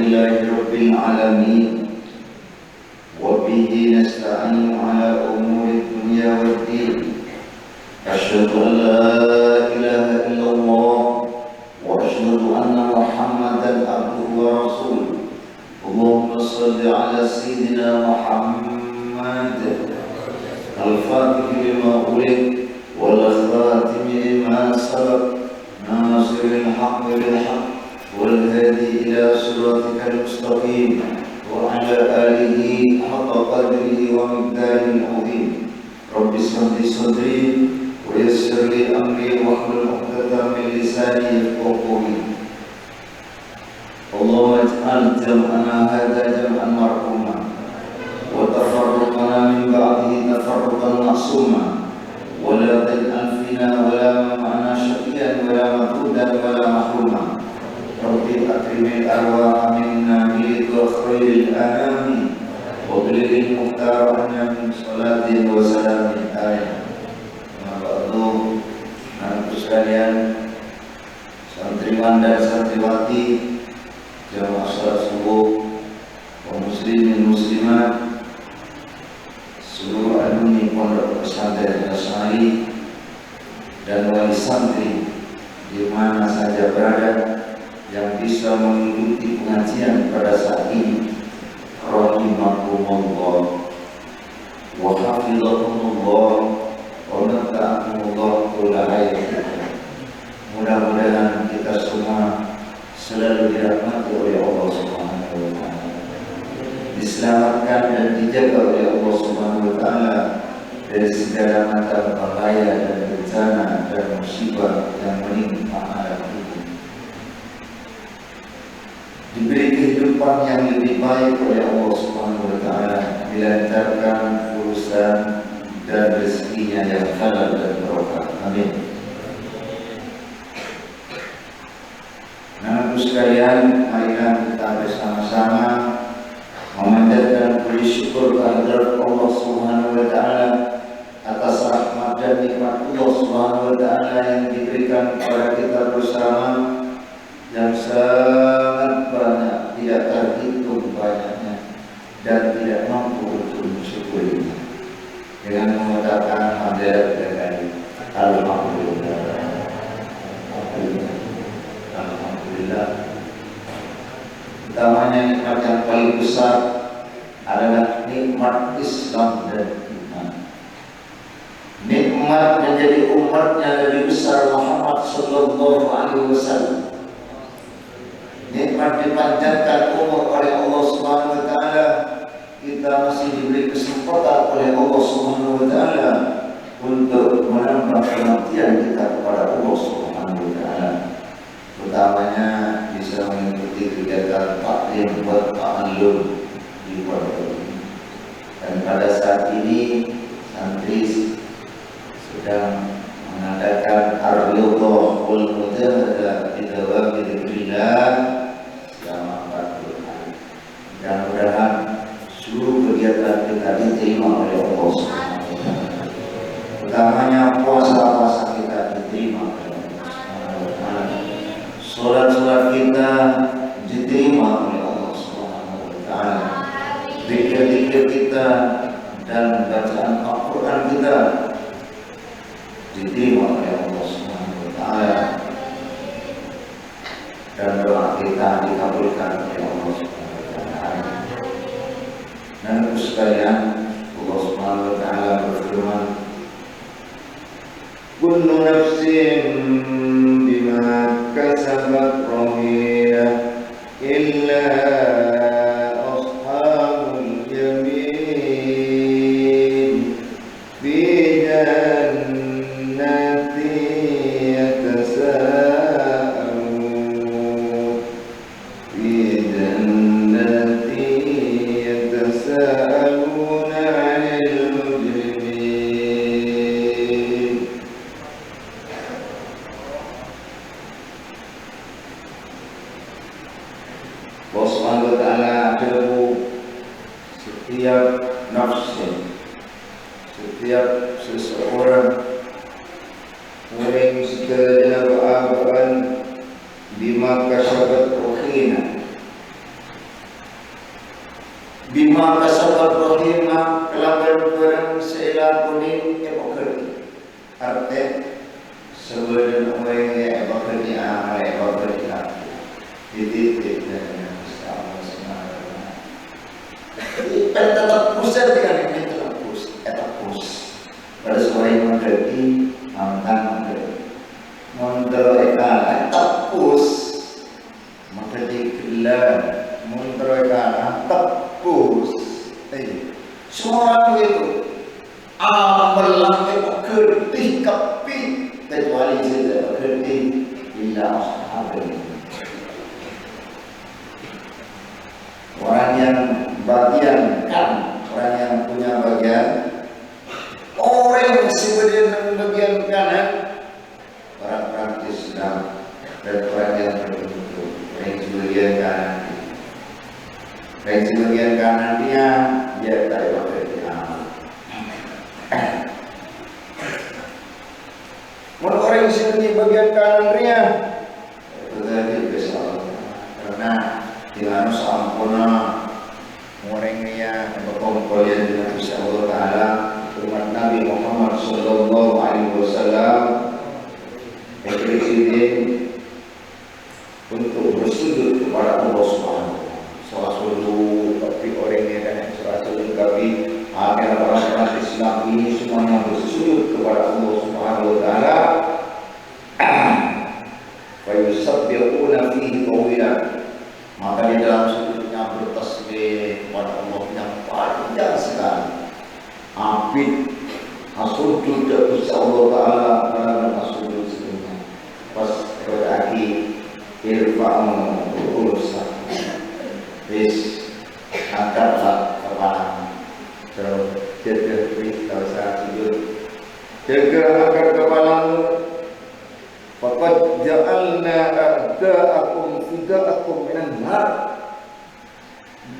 Alhamdulillahi Rabbil Alamin. Wabihi nasta'inu ala umuri dunya waddin. Asyhadu an la ilaha illallah wa asyhadu anna Muhammadan abduhu wa rasuluh. Allahumma salli ala sayyidina Muhammad al-fatih lima ulik wal khatimi lima sabaq nasiril haqq bil haqq wal hadi ila siratikal mustaqim wa ala alihi haqqa qadrihi wa miqdarihi al-azim. Rabbi shrah li sadri wa yassir li amri wahlul 'uqdatam min lisani yafqahu qawli. Allahumma ij'al jam'ana hadza jam'an marhuma wa tafarruqana min ba'dihi tafarruqan ma'suma wa la taj'al fina wa la ma'ana syaqiyan wa la matrudan wa la mahruma. Rabbi akrimil arwaha minna biridha khairil anami wa bilil muhtarana min salatin wa salamin ayat. Ba'du, anak sekalian, santriwan dan santriwati jamaah salat subuh, kaum muslimin muslimat, seluruh alumni Pondok Pesantren Al-Asy'ari dan wali santri di mana saja berada yang bisa mengikuti pengajian pada saat ini, rahimakumullah wa hafizakumullah wa nafa'akumullah kulla hayyin. Mudah-mudahan kita semua selalu dirahmati oleh Allah Subhanahu wa taala, diselamatkan dan dijaga oleh Allah Subhanahu wa taala dari segala macam bahaya dan bencana dan musibah yang menimpa alam ini. Diberi kehidupan yang lebih baik oleh Allah Subhanahu wa taala, dilancarkan urusan dan rezekinya yang halal dan barokah. Amin. Anak sekalian, marilah kita bersama-sama memanjatkan puji syukur kehadirat Allah Subhanahu wa taala atas rahmat dan nikmat Allah Subhanahu wa taala yang diberikan kepada kita bersama, yang sangat banyak, tidak terhitung banyaknya dan tidak mampu untuk mensyukurinya. Dengan mengatakan hamdalah dan alhamdulillah. Utamanya nikmat yang paling besar adalah nikmat Islam dan iman. Nikmat menjadi umatnya Nabi besar Muhammad sallallahu alaihi wasallam. Nikmat dipanjangkan umur oleh Allah Subhanahu wa taala. Kita masih diberi kesempatan oleh Allah Subhanahu wa taala untuk menambah pengabdian kita kepada Allah Subhanahu wa taala. Utamanya bisa mengikuti kegiatan taklim buat ta'allum di pondok ini. Dan pada saat ini santri sedang mengadakan ar-ridha wal mujahada bi dawami dzikrillah selama 40 hari. Mudah-mudahan seluruh kegiatan kita diterima oleh Allah Subhanahu wa taala. Utamanya puasa-puasa kita diterima oleh Allah Subhanahu wa taala. Salat-salat kita diterima oleh Allah Subhanahu wa taala. Zikir-zikir kita dan bacaan Al-Qur'an kita diterima oleh Allah Subhanahu wa taala. Dan doa kita dikabulkan oleh Allah Subhanahu wa taala. Dan sekalian, Allah Subhanahu wa taala berfirman, kullu nafsin bima kasabat rahiyah illa ashabul yamin fi jannati yatasaalun fi jannati yatasaalun 'anil mujrimin. Allah Subhanahu wa ta'ala adalah setiap nafsu, setiap seseorang orang segala ba'aba'an bima kasabat rohina Bima kasabat rohima kelaban barang seila kuning epokerti. Artinya sebelum orangnya epokerti amal epokerti aku. Titik dan sama semuanya. Jadi tetap pusat dengan ini tetap pus. Pada sore yang mengerti mantan mengerti. Mundur ekalah tepus mengerti gelar. Mundur ekalah tepus. Semua orang itu amalan mengerti kapi kecuali tidak mengerti bila habis. Orang yang bagian kan, orang yang punya bagian, orang yang sebenarnya bagian kanan, orang Islam dan orang yang berbentuk, orang sebagian kanan. Orang sebagian kanan dia tak bekerja amal. Menurut orang sebagian bagian kanan dia, berarti besar karena dengan sampuna orangnya berkomponen dengan Allah Taala umat Nabi Muhammad Sallallahu Alaihi Wasallam berkeinginan untuk bersujud kepada Allah Subhanahu. Salah satu tapi orangnya kan salah satu tapi agar orang Islam ini semuanya bersujud kepada Allah Subhanahu Taala. Wa yusabbihuna fihi tawilan. Maka di dalam sujudnya bertasbih kepada Allah yang panjang sekali. Abid asujud kepada Allah Taala pada asujud sebelumnya. Pas berarti irfa'u urusan. Bis angkatlah kepala. Terus jaga tak usah sujud. Jaga angkat kepala. Faqad ja'alna a'da'akum fida'akum minan nar.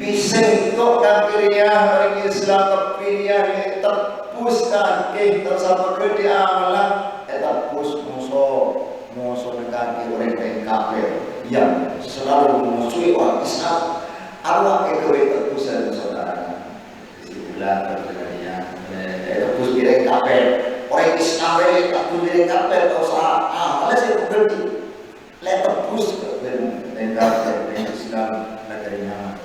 Bisentok kafirnya orang Islam kafirnya terpus kaki tersama ke di amalan terpus musuh kaki orang yang kafir yang selalu memusuhi orang Islam. Allah itu terpus dan saudara. Disitulah terjadinya terpus direk kafir. Orang Islam ini tak boleh kafir atau salah. Malah saya berhenti. Lepas terpus dan kafir Islam negerinya.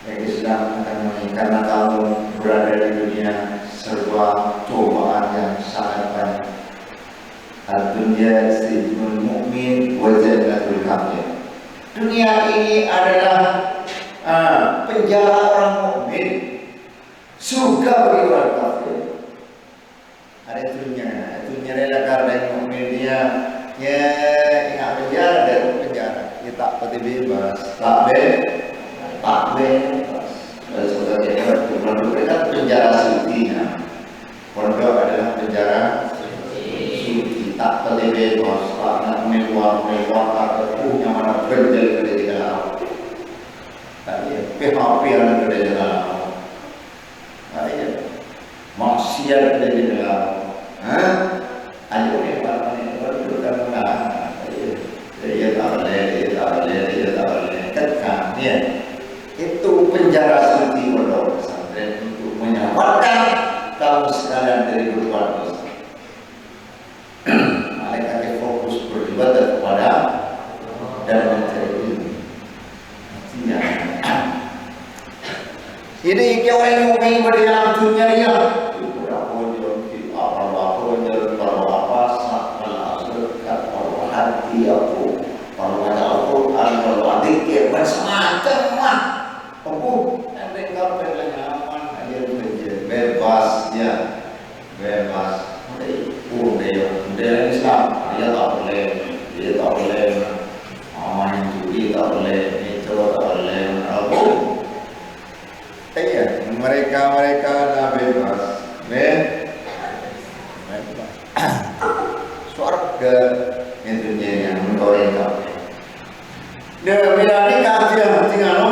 Islam akan karena kamu berada di dunia serba cobaan yang sangat banyak. Dunia sijnul mukmin wa jannatul kafir. Dunia ini adalah penjara orang mukmin, surga bagi orang kafir. Ada dunia rela karena mukmin dia ingat penjara dan penjara. Dia tak pati bebas, tak bebas. Saudara mereka penjara suci. Pondok adalah penjara suci, tak pati bebas, tak mewah, tak punya mana kerja di dalam. Tapi PHP yang ada di dalam. Maksiat di dalam. Ayo lepas ni berdoa lah. Dia tak boleh. Tekan dia. Itu penjara suci pondok pesantren untuk menyelamatkan kaum sekalian dari berbuat dosa. Mereka fokus beribadah kepada dan mencari ilmu. Jadi orang yang mungkin berdalam dunia dia hati aku, kalau ada Al-Quran, kalau ada zikir, macam-macam lah. Aku nanti kapan nyaman, aja bebas dia, bebas. Udah Islam, dia tak boleh main judi, tak boleh itu, tak boleh aku. Mereka dah bebas, surga. Itu dia yang mentoreng kafir. Dia berani kafir tinggal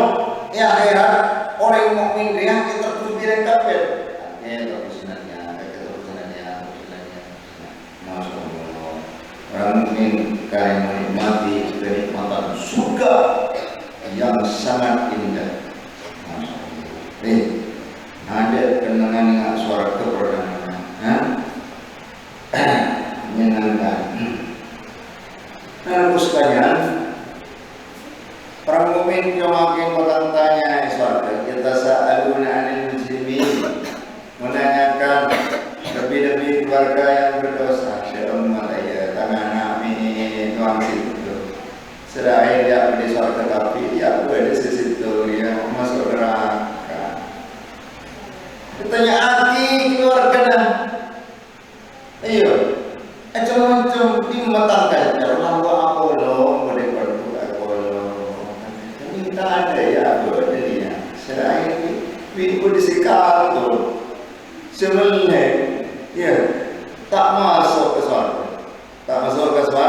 ya akhirat orang mukmin dia tertuju direk kafir. Keterusannya. Masyaallah. Orang mukmin akan menikmati kenikmatan surga yang sangat indah. Masyaallah. Nih, ada kenangan dengan suara keperdanan, menyenangkan. Nah, sekalian, para mukmin yang makin bertanya suara kita sa'aluna anil muslimin, menanyakan lebih-lebih keluarga yang berdosa. Shalom alaiya tangan amin tuang situ. Selain dia di suara tapi dia ada situ yang masuk neraka. Tanya hati keluarga dah. Ayo, macam-macam dimatangkan. Jangan buat apa lo, boleh bantu aku lo. Ini tak ada ya, ada dia. Selain itu disikap tu, sebenarnya, ya, tak masuk ke surga. Tak masuk ke surga.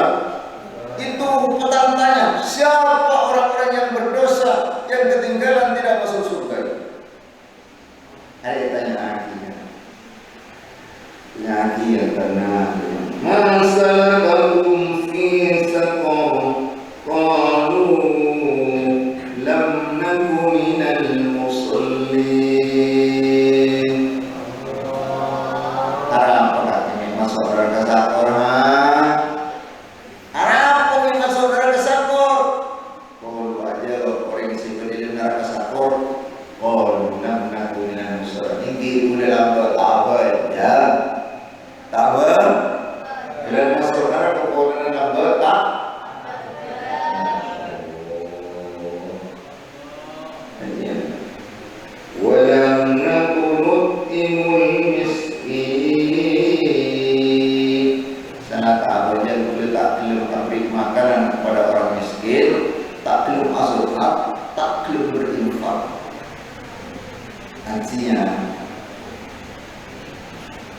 Itu petantanya. Siapa orang-orang yang berdosa, yang ketinggalan tidak masuk surga? Ada tanya akhirnya. Tanya akhirnya karena masalahum fi saqar qalu lam naku minal musallin. Harap katanya masuk neraka sakor. Harap kami masuk neraka sakor. Qalu aja orang si pendiri neraka sakor. Qalu lam naku minal musallin. Ini udah lambat abad ya. Tahu? Bila masuk neraka kemudian lambat tak? Walam nakunut imul miskin. Sangat abadnya boleh tak belum memberi makanan kepada orang miskin, tak belum masuk tak belum berinfak. Artinya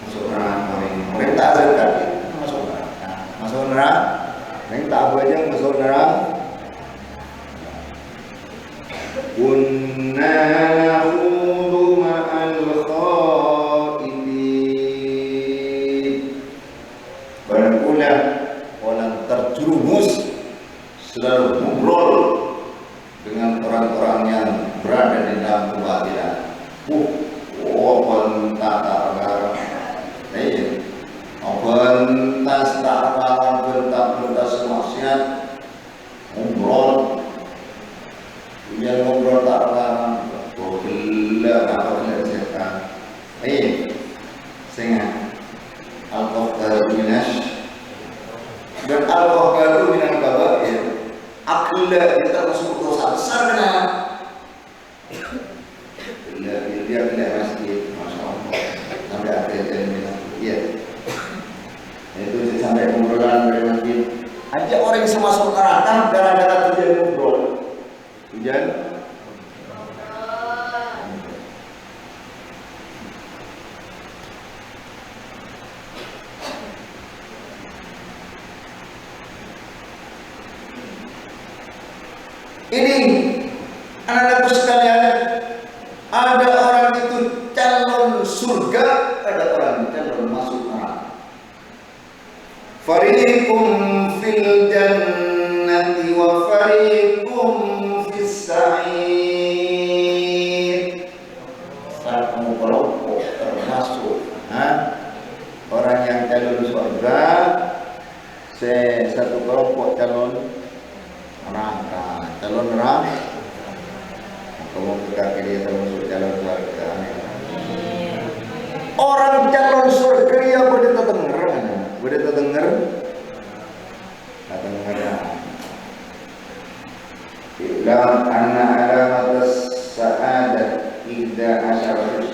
masuk neraka orang tak zakat masuk neraka. Masuk neraka. Orang tak apa aja masuk neraka. Kunna nakhudu ma'al khaidin. Berulah orang terjerumus selalu ngobrol dengan orang-orang yang berada di dalam kebatilan. Bentar bentas tak kalah, bentas maksiat, ngobrol, kemudian ngobrol tak kalah, gila apa tidak setan. Sehingga al-qaftaru minas dan al-qaftaru minan kabair. Akila kita masuk dosa besar kan? Dia tidak masjid, masya Allah. Sampai akhirnya bilang, iya. Itu sampai ngobrolan dari masjid. Aja orang yang masuk neraka gara-gara tujuan ngobrol. Tujuan. Ini anak-anakku sekalian, ada orang itu calon surga, ada orang calon masuk neraka. Fariqum fil jannati wa fariqum fis sa'ir. Satu kelompok termasuk orang yang calon surga, satu kelompok calon neraka. Calon neraka. Kamu kaki dia termasuk calon surga. Orang calon surga dia boleh terdengar. Boleh terdengar? Terdengar. Ilam anna alamat sa'adat idza asyara.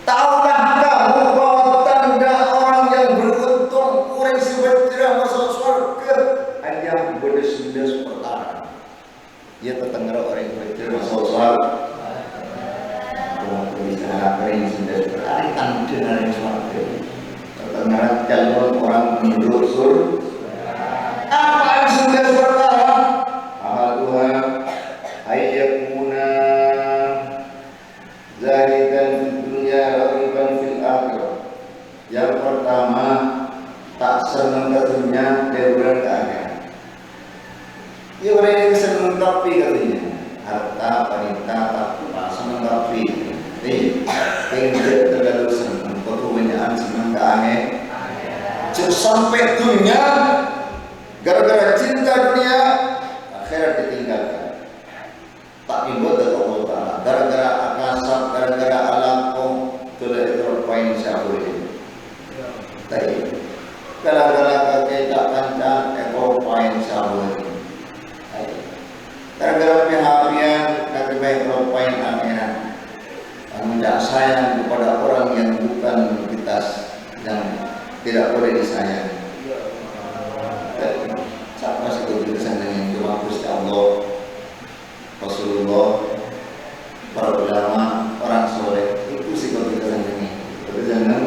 Tahukah kamu bahwa tanda orang yang beruntung, orang sejahtera masuk surga hanya bedes-bedes perkara. Ia terdengar orang yang beruntung masuk surga. Bisa apa yang sudah berarti tanda dari surga. Terdengar calon orang penduduk surga. Apa yang sudah perkara? Ahaduha ayyakuna zahidan fid dunya raqiban fil akhirah. Yang pertama, tak senang ke dunia, deburan ke akhirat. Ia orang yang senang tapi katanya harta, wanita, takut tapi pengen terlalu senang kebanyakan senang ke aneh sampai dunia gara-gara cinta dunia akhirat ditinggalkan tak dibuat oleh Allah Ta'ala gara-gara akasab, gara-gara alakom sudah terpain syahuri tapi gara-gara kita kancang terpain syahuri gara-gara perhatian dari baik terpain akhirat tidak sayang kepada orang yang bukan kita yang tidak boleh disayang. Siapa sih keputusan yang cuma Gusti Allah, Rasulullah, para ulama, orang soleh itu sih keputusan ini. Keputusan yang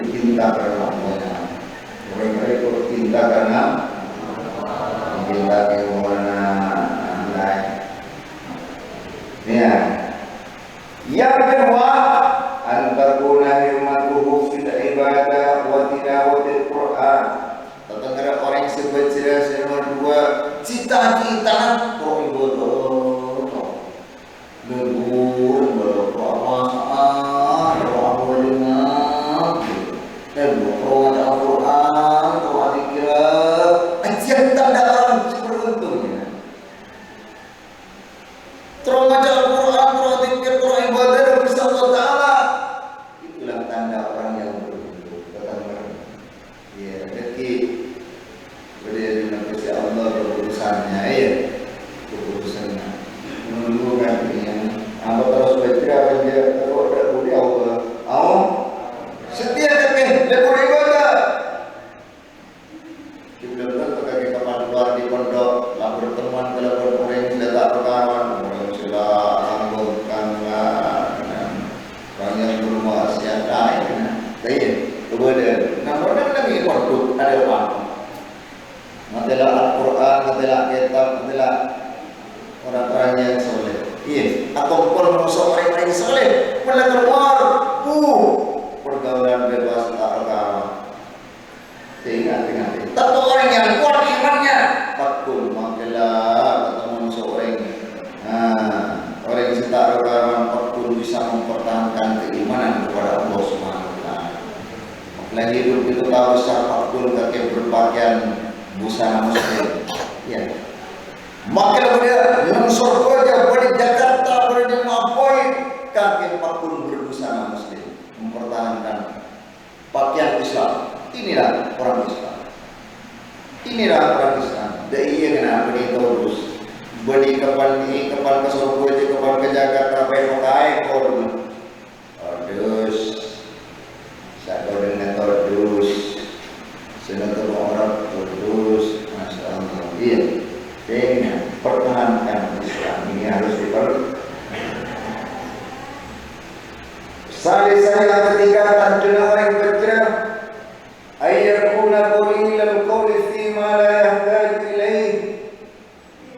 cinta karena Allah. Mereka itu cinta karena cinta kemana lain. Ya. Yang kedua, antakuna himatuhu fil ibadah wa tilawatil Quran. Tentang orang yang sebut jelas nomor 2, cita-cita kok ibadah. Lebur berpuasa, doa dengar, dan berdoa Al-Quran, doa dikira, ajian tanda orang beruntungnya. Terus baca Al-Quran, terus dikir, terus ibadah dan bersama Allah Ta'ala. Itulah tanda orang yang beruntung. Ya, jadi berdiri dengan Gusti Allah keputusannya, ya, keputusannya. Menunggu kan yang apa terus baca aja kalau ada budi Allah. Setia tapi lebur ibadah. Kita belum pakai kapal luar di pondok, lah berteman kalau orang sudah tak berkawan, orang sudah anggotkanlah, orang yang bermaksiat lain, kayak kemudian, namanya lagi pondok ada apa? Matilah Al-Quran, matilah kitab, matilah orang-orang yang soleh. Iya, ataupun musuh orang yang soleh, mulai keluar, pergaulan bebas tak agama. Ingat. Tapi orang yang kuat imannya, takut makilah ketemu musuh orang. Orang yang tak agama, takut bisa mempertahankan keimanan kepada Allah Subhanahu Wa Taala. Lagi hidup itu tahu takut kakek berpakaian busana muslim. Ya. Maka dia mengsor kerja pada Jakarta, pada di Mapoi, kakek pakun berbusana muslim, mempertahankan pakaian Islam. Inilah orang Islam. Inilah orang Islam. Dan ia kenapa dia terus beli kapal ini, kapal ke Surabaya, kapal ke Jakarta, pakai kau tordus, saya kau dengan tordus, senator orang tordus, masya Allah. Iya. Dengan pertahankan Islam ini harus diperlukan. Saya ketiga tanduna orang berkira ayyakuna qulilal qawli fi ma la yahtaju ilaih,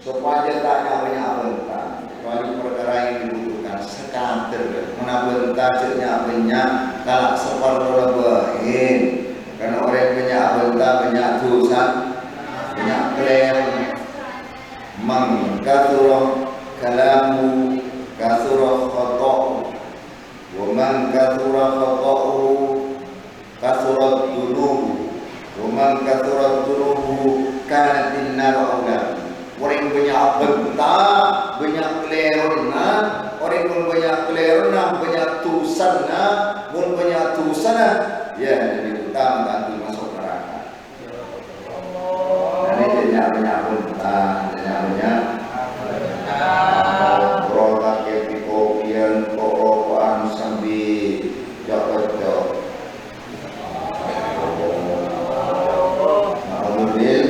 supaya taknya banyak bentang kecuali perkara yang dibutuhkan sekater mana bentajnya banyak kalau separuh lebahin karena orang banyak bentang banyak dosa banyak klaim. Man kathura kalamu kathura khata'u wa man kathura khata'u kathura dunubu wa man kathura dunubu kanatin nar awla. Orang banyak bentang, banyak kelerona, orang pun banyak kelerona, banyak tusana, pun banyak tusana, ya lebih utama tak masuk neraka. Dan ini banyak bentang. Berotak ke kopian korokan sambil jauh-jauh. Kemudian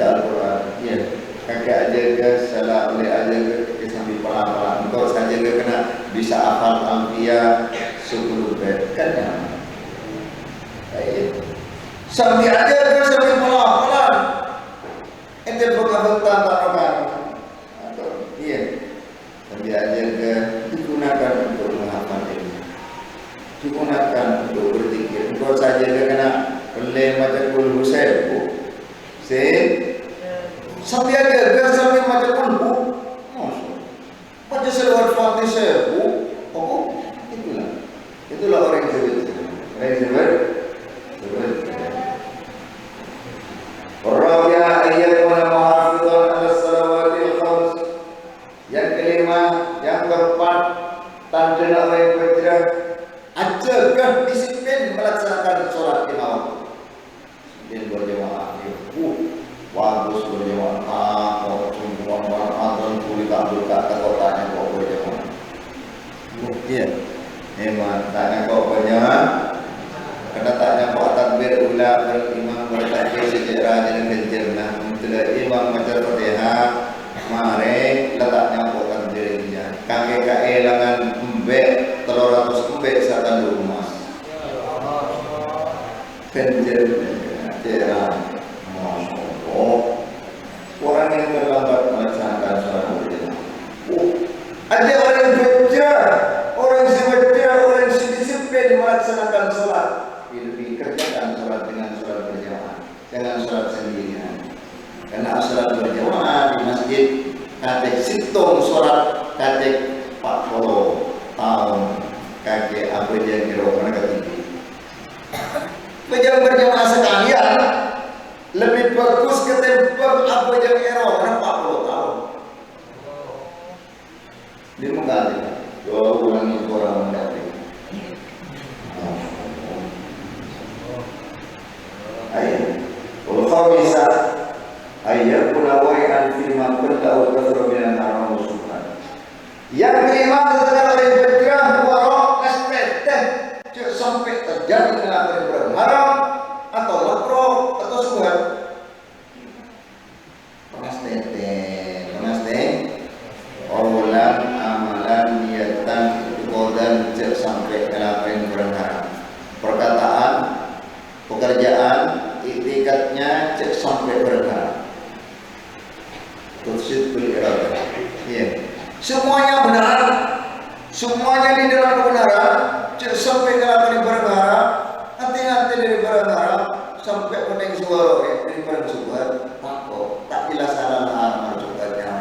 Al-Quran, ya, kakek aja ke salah oleh aja ke sambil pelan-pelan. Engkau saja ke kena bisa hafal Al-Anbiya 10 bait kan ya. Baik. Sambil aja ke sambil pelan-pelan. Ente bukan tak rokan, atau iya, sambil aja ke digunakan untuk menghafal ilmu, digunakan untuk berzikir. Engkau saja ke kena boleh macam kulhu sebu, sambil aja ke sambil macam pun baca selawat Fatih 1000, itulah orang yang Rabi'a ayyakuna muhafizan ala salawatil khams. Yang kelima, yang keempat, tanda orang yang berhijrah ajarkan disiplin melaksanakan sholat lima waktu. Disiplin berjamaah, bagus berjamaah, semua orang azan kulit buka ke kotanya kok berjamaah. Iya, memang tanya kok berjamaah. Karena tanya kok takbir ula berimam bertakbir sejarah jadi kencana. Untuk imam macam Fatihah, mare letaknya kok takbirnya. Kakek langan embek 300 embek sakan rumah. Kencana. Orang yang terlambat melaksanakan sholat berjamaah. Ada orang yang baca, orang yang baca, orang yang disiplin melaksanakan sholat. Kerjakan sholat dengan sholat berjamaah, jangan sholat sendirian. Karena sholat berjamaah di masjid, katek situng sholat katek 40 tahun kakek apa yang kira mana ketinggi. Berjamaah sekalian lebih bagus ketimbang apa yang kira mana 40 tahun. Dia mengganti, ulangi orang mengganti. Al-khamisah ayyakuna wa'ian fima qada'u kathru minan haram subhan. Yang kelima tentang orang yang berhijrah warok nasbeteh sampai terjadi dengan perbuatan haram atau makruh atau subhan. Penasteh awalan amalan niatan qaulan sampai dengan perbuatan haram. Perkataan, pekerjaan, itikadnya cek sampai berharap. Tursid bil iradah. Ya. Semuanya benar. Semuanya di dalam kebenaran. Cek sampai ke berharap. Hati-hati dari berharap sampai pening suara dari bersuara. Takut tak jelas salah amal suaranya.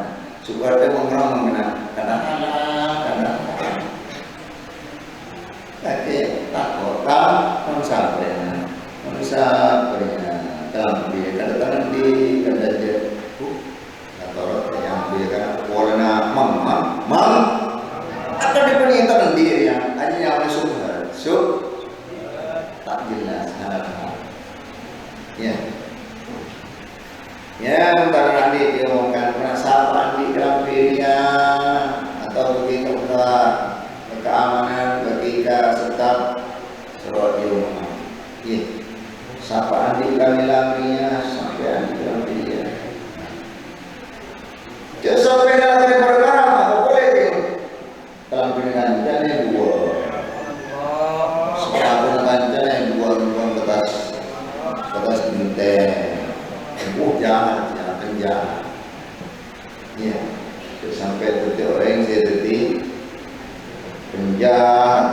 Suaranya mengerang mengenang. Kadang-kadang. Tapi takut tak sampai. Dalam dia kadang-kadang di kadang-kadang atau yang dia kan warna mam atau dia pernyataan diri yang hanya yang subhan tak jelas antara nanti dia ngomongkan perasaan di dalam dirinya atau begitu keamanan ketika tetap surat dia ngomong sapaan di lami-laminya sampai di dalam dia. Jangan sampai dalam perkara apa boleh dalam pengajian yang dua. Sekarang pengajian yang dua betas bintang. Jangan penjahat. Ya, sampai tujuh orang saya tadi penjahat.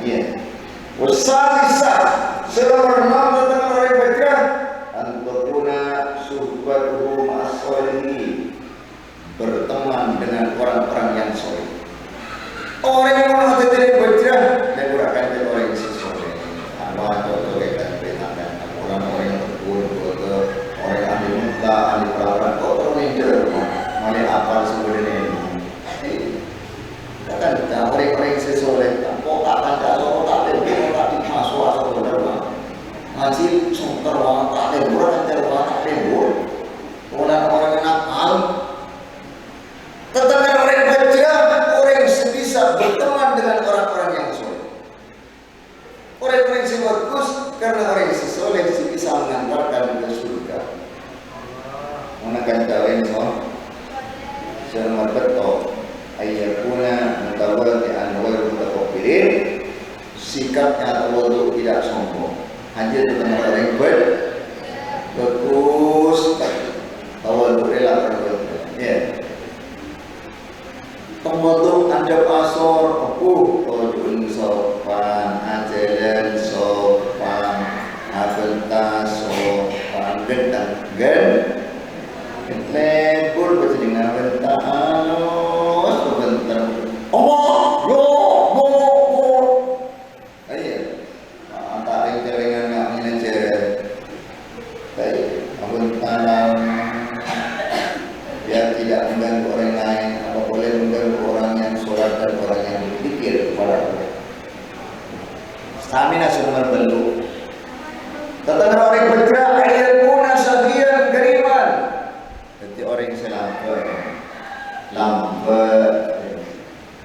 Ya, wasalisah. Selama tentang orang yang berhijrah antakuna suhbatuhu ma'as-sholihin, berteman dengan orang-orang yang soleh. Orang yang mau jadi berhijrah dan gerakan jadi orang yang soleh. Allah atau kan benakan orang-orang yang berkumpul orang yang ahli muta, ahli pelajaran, orang yang cermat, malah apa sebenarnya ini. Kan orang-orang yang soleh, kok akan kalau tak ada masuk asal masih sumber orang tak lebur dan terbatas tak lebur orang yang nakal tetapi orang yang berhijrah orang yang bisa berteman dengan orang-orang yang soleh, orang-orang yang bagus karena orang yang soleh bisa mengantarkan ke surga. Menekan kawin semua betul ayyakuna mutawaddi'an wa mutakabbirin, sikapnya tawadhu tidak sombong. Hanya dengan orang yang bagus, tawadhu rela berbuat. Ya. Tawadhu ada pasor, tawadhu sopan, ajalan sopan, abentas sopan, gendang, lebur Kami nasi nomor belu. Tentang orang bergerak ayat puna sahian keriman. Jadi orang yang lambat,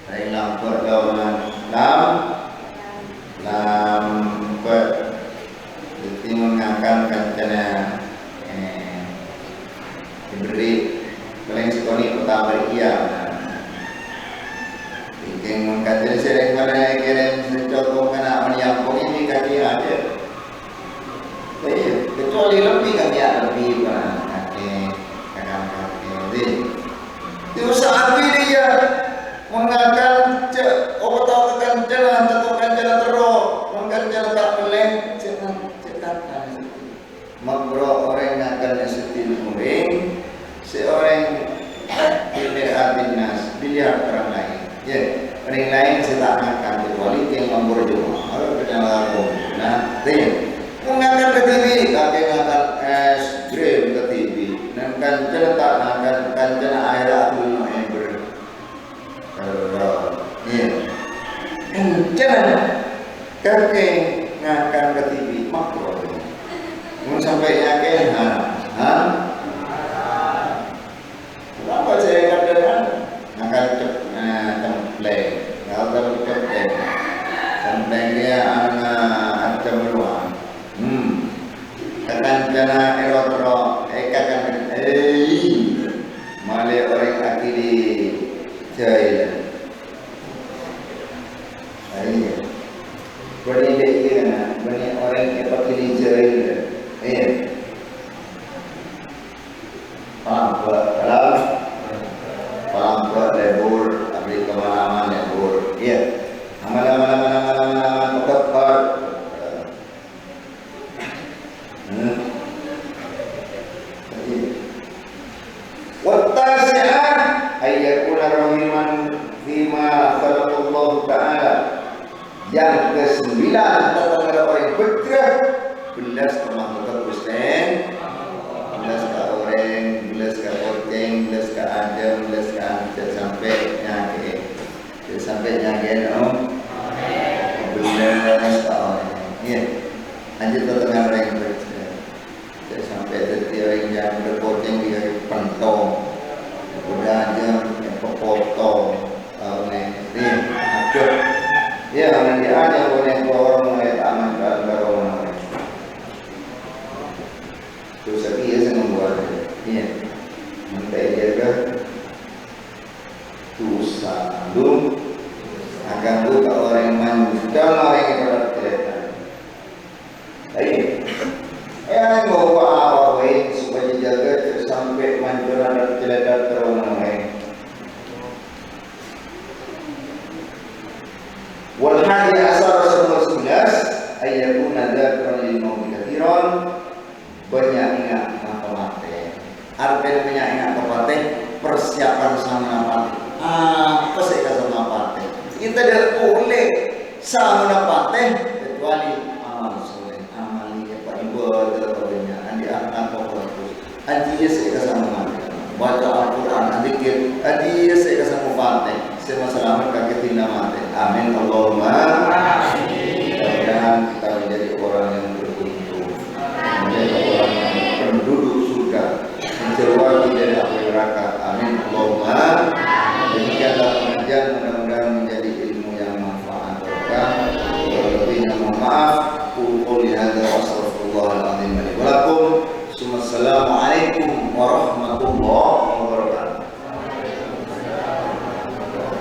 orang lambat lawan lambat. Jadi mengangkat kancana diberi paling sekali pertama iya. Yang mengkaji sering mana kirim contoh kena menyampung ini kaki ada. Kecuali lebih kaki lebih kaki. Itu saat ini dia mengangkat obat-obatan jalan terus mengangkat tak meleng cekatan. Makro orang akan seperti muring, seorang dilihat binas, dilihat orang lain. Ya, orang lain saya tak akan kecuali yang memburu jumlah. Kalau berjalan aku, nah, mengangkat ke TV, kakek ngangkat es krim ke TV, dan kancana tak ngangkat kancana air aku November. Kalau, ya, kancana kakek ngangkat ke TV, makro. Mau sampai yakin, Kenapa saya katakan ngangkat template dia ada meluang kancana erotro kan male orang akili jahil bani dia bani orang akili jahil paham lebur abri kemalaman lebur amal tekar wattasi'ah ayyakuna rahiman fima khalaqallah ta'ala. Yang ke-9 tentang orang bergerak belas ke makhluk Kristen, belas ke orang, belas ke korting, belas ke adam, belas ke anjir sampai nyake belas ke orang. Ya, anjir tentang orang bergerak sampai orang yang berkorting dia pentong, udah aja potong, ya, nanti ada orang mulai aman kalau terus lagi ya saya membuat minta jaga dosa belum akan buka orang yang maju dan orang yang berkaitan. Yang mau apa supaya jaga sampai maju dan tidak terlalu lain. Walhadi asar nomor 11 ayyakuna dzakran lil maut katsiran, banyak ingat mata mati. Artinya banyak ingat mati, persiapan sama mati. Apa sih sama mati? Kita tidak boleh sama mati kecuali amal soleh, amalnya pak ibadah banyak. Andi apa fokus? Andi sih sama mati. Baca Al-Quran, zikir, adi sih sama mati. Semua selamat kaki tina mati. Amin Allahumma amin. Mudah-mudahan kita menjadi orang yang beruntung, menjadi orang yang penduduk surga, menjauhi dari api neraka. Amin Allahumma amin. Demikianlah pengajian, mudah-mudahan menjadi ilmu yang manfaat berkah. Lebihnya mohon maaf. Qul hadza wa astaghfirullahal azim li wa lakum. Assalamualaikum warahmatullahi